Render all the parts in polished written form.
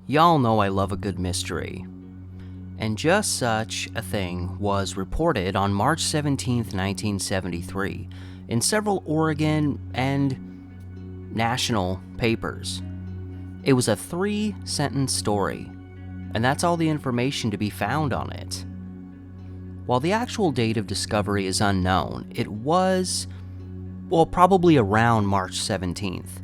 Y'all know I love a good mystery. And just such a thing was reported on March 17, 1973, in several Oregon and national papers. It was a 3-sentence story, and that's all the information to be found on it. While the actual date of discovery is unknown, it was, probably around March 17th.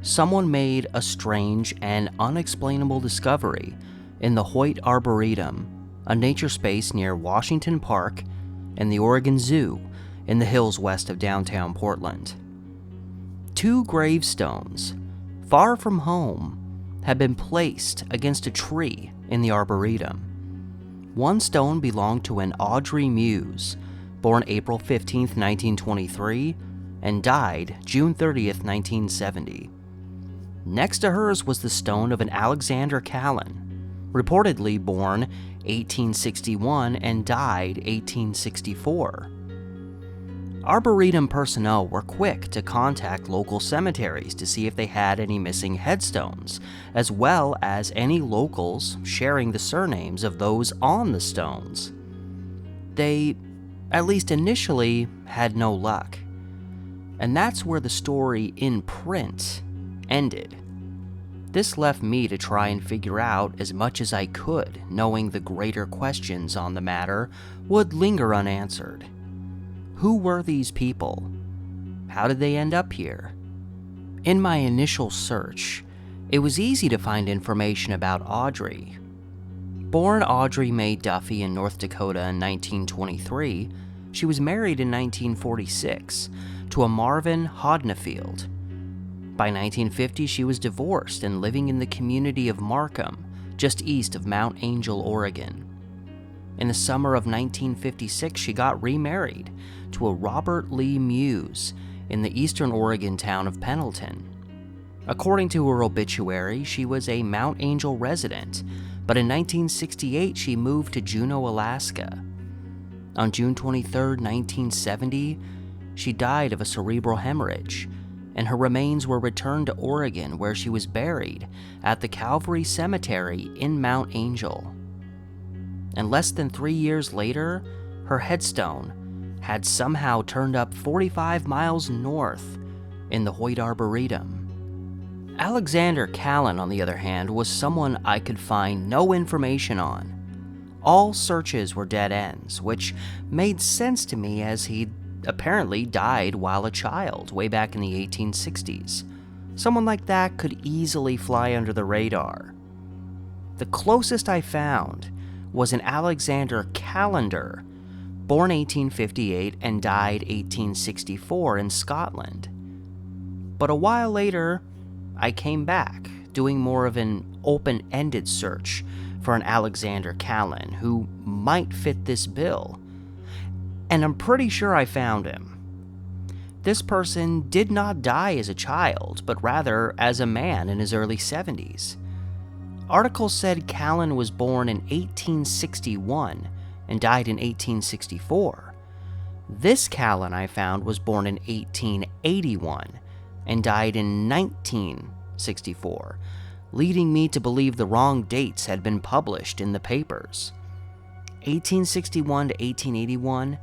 Someone made a strange and unexplainable discovery in the Hoyt Arboretum, a nature space near Washington Park and the Oregon Zoo in the hills west of downtown Portland. 2 gravestones, far from home, had been placed against a tree in the Arboretum. One stone belonged to an Audrey Muse, born April 15, 1923, and died June 30, 1970. Next to hers was the stone of an Alexander Callan, reportedly born 1861 and died 1864. Arboretum personnel were quick to contact local cemeteries to see if they had any missing headstones, as well as any locals sharing the surnames of those on the stones. They, at least initially, had no luck. And that's where the story in print ended. This left me to try and figure out as much as I could, knowing the greater questions on the matter would linger unanswered. Who were these people? How did they end up here? In my initial search, it was easy to find information about Audrey. Born Audrey Mae Duffy in North Dakota in 1923, she was married in 1946 to a Marvin Hodnefield. By 1950, she was divorced and living in the community of Markham, just east of Mount Angel, Oregon. In the summer of 1956, she got remarried to a Robert Lee Muse in the eastern Oregon town of Pendleton. According to her obituary, she was a Mount Angel resident, but in 1968 she moved to Juneau, Alaska. On June 23, 1970, she died of a cerebral hemorrhage, and her remains were returned to Oregon, where she was buried at the Calvary Cemetery in Mount Angel. And less than 3 years later, her headstone had somehow turned up 45 miles north in the Hoyt Arboretum. Alexander Callan, on the other hand, was someone I could find no information on. All searches were dead ends, which made sense to me as he'd apparently died while a child way back in the 1860s. Someone like that could easily fly under the radar. The closest I found was an Alexander Callender, born 1858 and died 1864 in Scotland. But a while later, I came back, doing more of an open-ended search for an Alexander Callan who might fit this bill. And I'm pretty sure I found him. This person did not die as a child, but rather as a man in his early 70s. Articles said Callan was born in 1861 and died in 1864. This Callan I found was born in 1881 and died in 1964, leading me to believe the wrong dates had been published in the papers. 1861 to 1881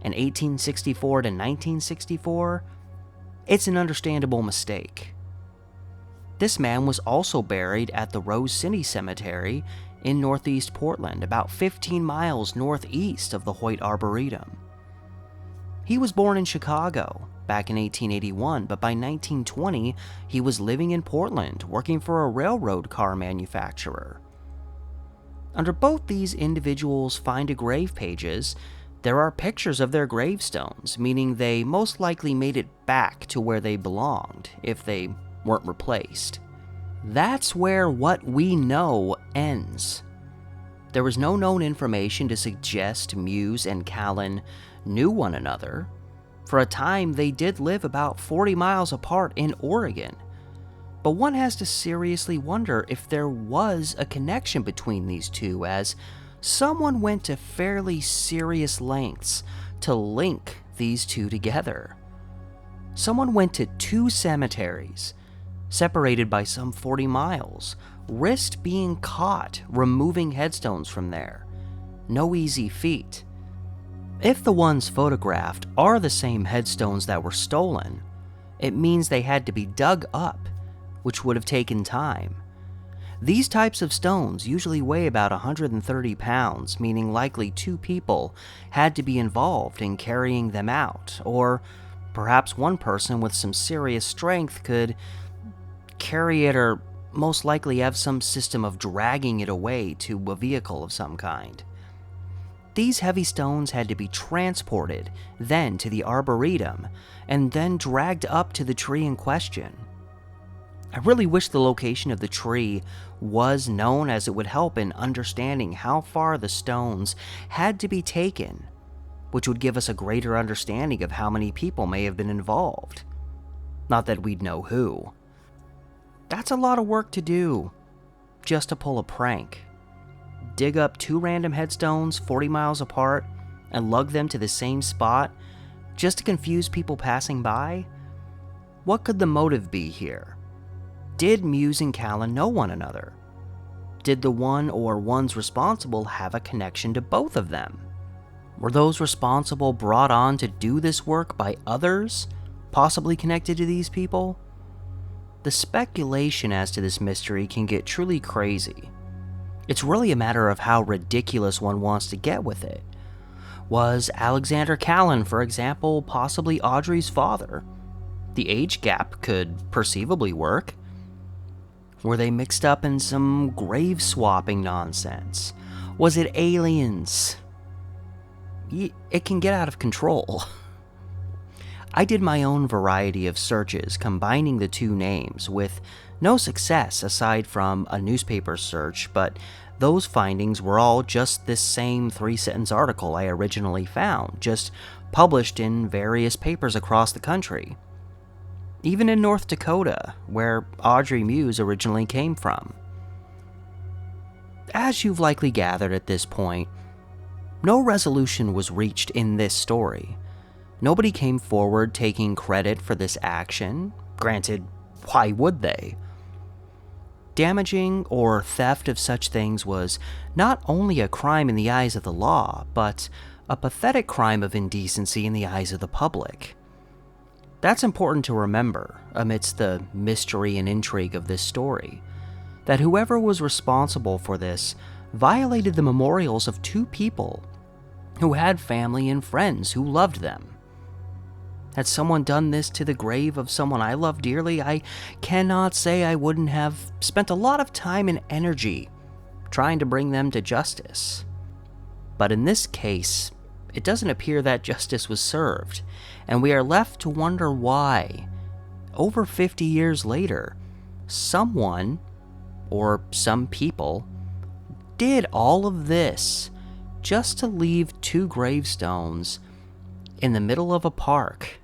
and 1864 to 1964, it's an understandable mistake. This man was also buried at the Rose City Cemetery in northeast Portland, about 15 miles northeast of the Hoyt Arboretum. He was born in Chicago back in 1881, but by 1920, he was living in Portland, working for a railroad car manufacturer. Under both these individuals' Find a Grave pages, there are pictures of their gravestones, meaning they most likely made it back to where they belonged, if they weren't replaced. That's where what we know ends. There was no known information to suggest Muse and Callan knew one another. For a time, they did live about 40 miles apart in Oregon. But one has to seriously wonder if there was a connection between these two, as someone went to fairly serious lengths to link these two together. Someone went to 2 cemeteries, separated by some 40 miles, risked being caught removing headstones from there. No easy feat. If the ones photographed are the same headstones that were stolen, it means they had to be dug up, which would have taken time. These types of stones usually weigh about 130 pounds, meaning likely 2 people had to be involved in carrying them out, or perhaps one person with some serious strength could carry it, or most likely have some system of dragging it away to a vehicle of some kind. These heavy stones had to be transported then to the Arboretum and then dragged up to the tree in question. I really wish the location of the tree was known, as it would help in understanding how far the stones had to be taken, which would give us a greater understanding of how many people may have been involved. Not that we'd know who. That's a lot of work to do, just to pull a prank. Dig up 2 random headstones 40 miles apart and lug them to the same spot just to confuse people passing by? What could the motive be here? Did Muse and Callan know one another? Did the one or ones responsible have a connection to both of them? Were those responsible brought on to do this work by others, possibly connected to these people? The speculation as to this mystery can get truly crazy. It's really a matter of how ridiculous one wants to get with it. Was Alexander Callan, for example, possibly Audrey's father? The age gap could perceivably work. Were they mixed up in some grave swapping nonsense? Was it aliens? It can get out of control. I did my own variety of searches combining the 2 names with no success aside from a newspaper search, but those findings were all just this same 3-sentence article I originally found, just published in various papers across the country. Even in North Dakota, where Audrey Muse originally came from. As you've likely gathered at this point, no resolution was reached in this story. Nobody came forward taking credit for this action. Granted, why would they? Damaging or theft of such things was not only a crime in the eyes of the law, but a pathetic crime of indecency in the eyes of the public. That's important to remember amidst the mystery and intrigue of this story, that whoever was responsible for this violated the memorials of 2 people who had family and friends who loved them. Had someone done this to the grave of someone I love dearly, I cannot say I wouldn't have spent a lot of time and energy trying to bring them to justice. But in this case, it doesn't appear that justice was served, and we are left to wonder why, over 50 years later, someone, or some people, did all of this just to leave 2 gravestones in the middle of a park